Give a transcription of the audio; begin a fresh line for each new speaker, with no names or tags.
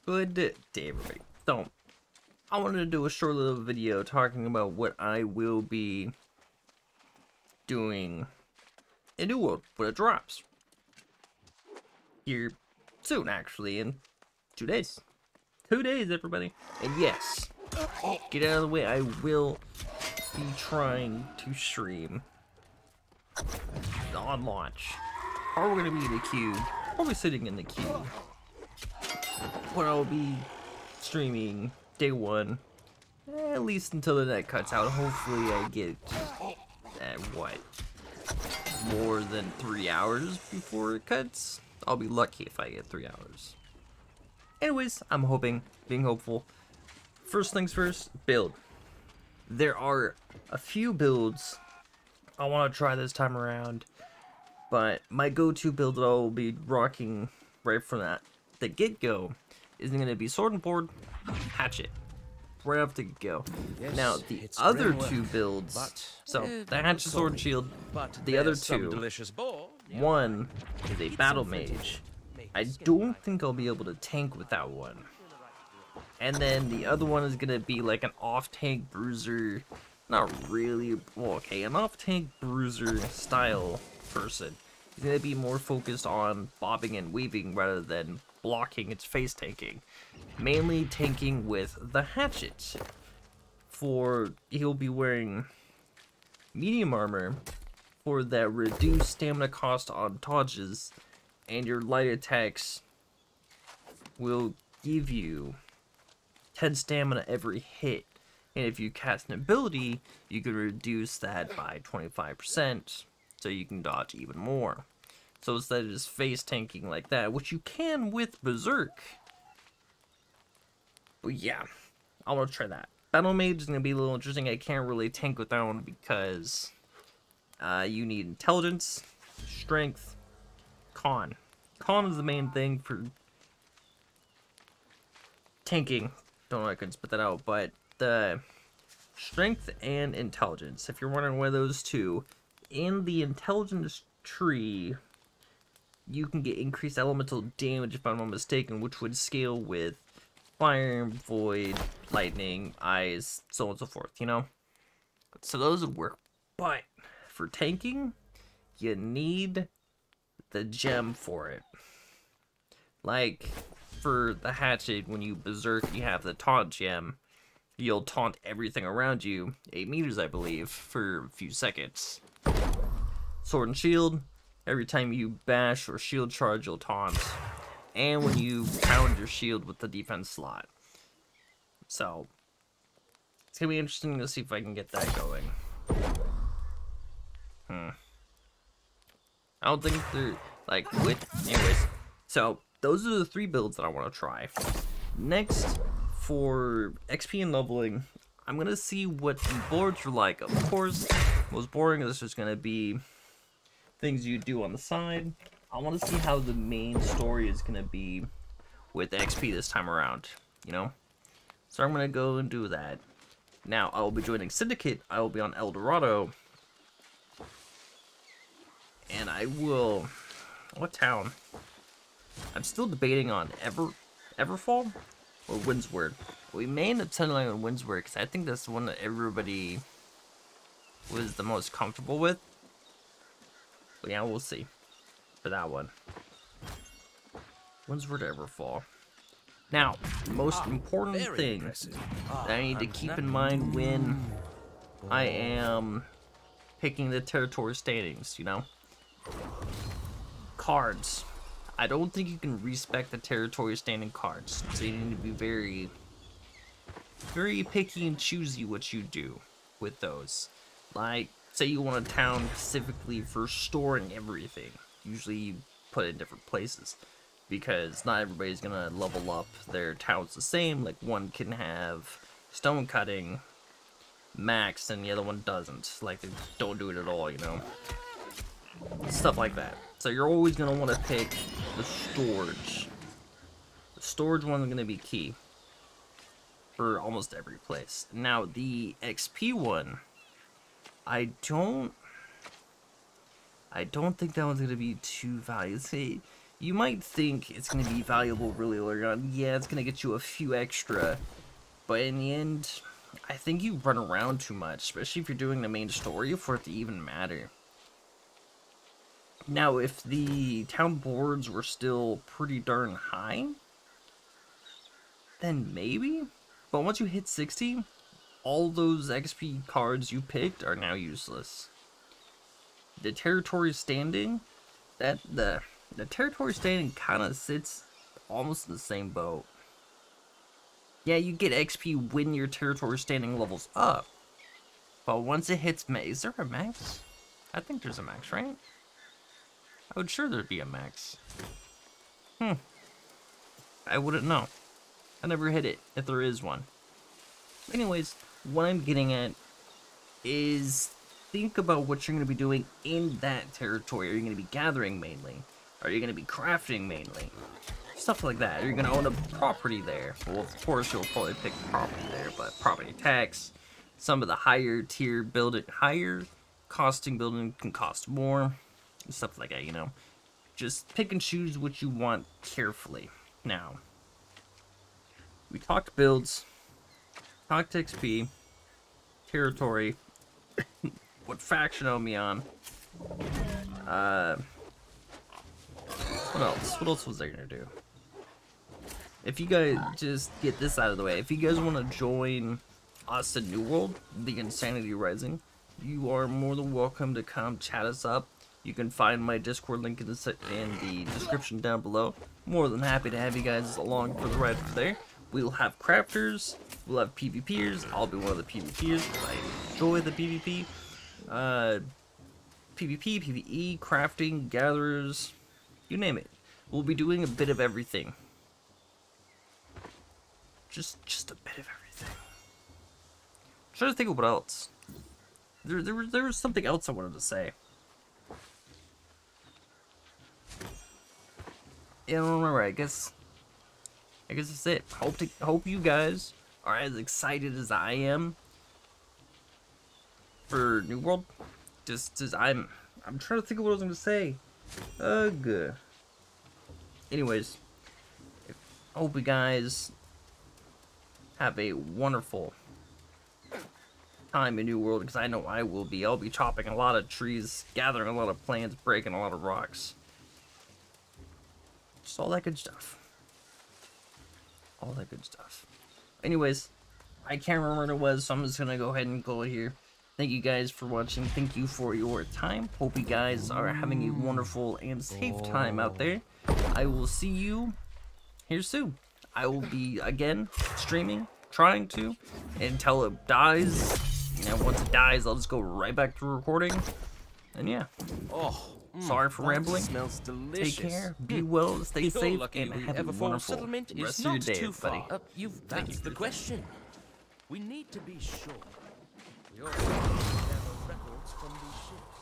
Good day, everybody. So, I wanted to do a short little video talking about what I will be doing in New World when it drops. Here soon, actually, in 2 days. 2 days, everybody. And yes, get out of the way, I will be trying to stream on launch. Or we're going to be in the queue. Probably sitting in the queue. But I'll be streaming day one, at least until the net cuts out. Hopefully I get, more than 3 hours before it cuts? I'll be lucky if I get 3 hours. Anyways, I'm hoping, being hopeful. First things first, build. There are a few builds I want to try this time around, but my go-to build that I'll be rocking right from the get-go is going to be Sword and Board, Hatchet, right off the go. Yes, now the other two builds, so the Hatchet, Sword, and Shield, the other two, one is a Battle Mage. I don't think I'll be able to tank with that one. And then the other one is going to be like an off-tank bruiser, not really, well, okay, an off-tank bruiser style person. He's going to be more focused on bobbing and weaving rather than blocking its face tanking. Mainly tanking with the Hatchet. He'll be wearing medium armor for that reduced stamina cost on dodges, and your light attacks will give you 10 stamina every hit. And if you cast an ability, you can reduce that by 25%, so you can dodge even more. So instead of just face tanking like that, which you can with Berserk. But yeah, I want to try that. Battle Mage is going to be a little interesting. I can't really tank with that one because you need intelligence, strength, con. Con is the main thing for tanking. Don't know if I couldn't spit that out, but the strength and intelligence. If you're wondering why those two, in the intelligence tree, you can get increased elemental damage if I'm not mistaken, which would scale with fire, void, lightning, ice, so on and so forth, you know? So those would work. But for tanking, you need the gem for it. Like for the Hatchet, when you berserk, you have the taunt gem. You'll taunt everything around you, 8 meters I believe, for a few seconds. Sword and Shield, every time you bash or shield charge, you'll taunt. And when you pound your shield with the defense slot. So, it's going to be interesting to see if I can get that going. I don't think they're, like, anyways. So, those are the 3 builds that I want to try. Next, for XP and leveling, I'm going to see what the boards are like. Of course, most boring is just going to be things you do on the side. I want to see how the main story is going to be with XP this time around, you know? So I'm going to go and do that. Now, I will be joining Syndicate. I will be on Dorado. And I will... What town? I'm still debating on Everfall or Windsward. We may end up settling on Windsward because I think that's the one that everybody was the most comfortable with. But yeah, we'll see for that one. Windsward to Everfall. Now, the most important thing that I need to keep in mind when I am picking the territory standings, you know? Cards. I don't think you can respec the territory standing cards, so you need to be very, very picky and choosy what you do with those. Like, say you want a town specifically for storing everything. Usually you put it in different places, because not everybody's gonna level up their towns the same. Like, one can have stone cutting max and the other one doesn't. Like, they don't do it at all, you know? Stuff like that. So you're always going to want to pick the storage. The storage one is going to be key for almost every place. Now, the XP one, I don't think that one's going to be too valuable. See, You might think it's going to be valuable really early on. Yeah, it's going to get you a few extra. But in the end, I think you run around too much, especially if you're doing the main story, for it to even matter. Now, if the town boards were still pretty darn high, then maybe? But once you hit 60, all those XP cards you picked are now useless. The territory standing, the territory standing kind of sits almost in the same boat. Yeah, you get XP when your territory standing levels up, but once it hits is there a max? I think there's a max, right? I would sure there'd be a max. I wouldn't know. I never hit it, if there is one. Anyways, what I'm getting at is think about what you're going to be doing in that territory. Are you going to be gathering mainly? Are you going to be crafting mainly? Stuff like that. Are you going to own a property there? Well, of course, you'll probably pick property there, but property tax, some of the higher tier building, higher costing building can cost more. Stuff like that, you know. Just pick and choose what you want carefully. Now, we talked builds, talked XP, territory, what faction owe me on. What else? What else was I gonna do? If you guys just get this out of the way, if you guys want to join us in New World, the Insanity Rising, you are more than welcome to come chat us up. You can find my Discord link in the description down below. More than happy to have you guys along for the ride for there. We'll have crafters, we'll have PvPers. I'll be one of the PvPers because I enjoy the PvP. PvP, PvE, crafting, gatherers, you name it. We'll be doing a bit of everything. Just a bit of everything. I'm trying to think of what else. There was something else I wanted to say. I don't remember. I guess that's it. Hope you guys are as excited as I am for New World. Just as I'm trying to think of what I was gonna say. Good. Anyways, I hope you guys have a wonderful time in New World, because I know I will be. I'll be chopping a lot of trees, gathering a lot of plants, breaking a lot of rocks. Just all that good stuff. All that good stuff. Anyways, I can't remember what it was, so I'm just gonna go ahead and go here. Thank you guys for watching. Thank you for your time. Hope you guys are having a wonderful and safe time out there. I will see you here soon. I will be, again, streaming, trying to, until it dies. And once it dies, I'll just go right back to recording. And yeah. Sorry for rambling.
Smells delicious.
Take care, be well, stay safe, and have a wonderful
settlement
rest
is
of your
not
day,
too
buddy.
far. That's the question. We need to be sure. We already have records from these ships.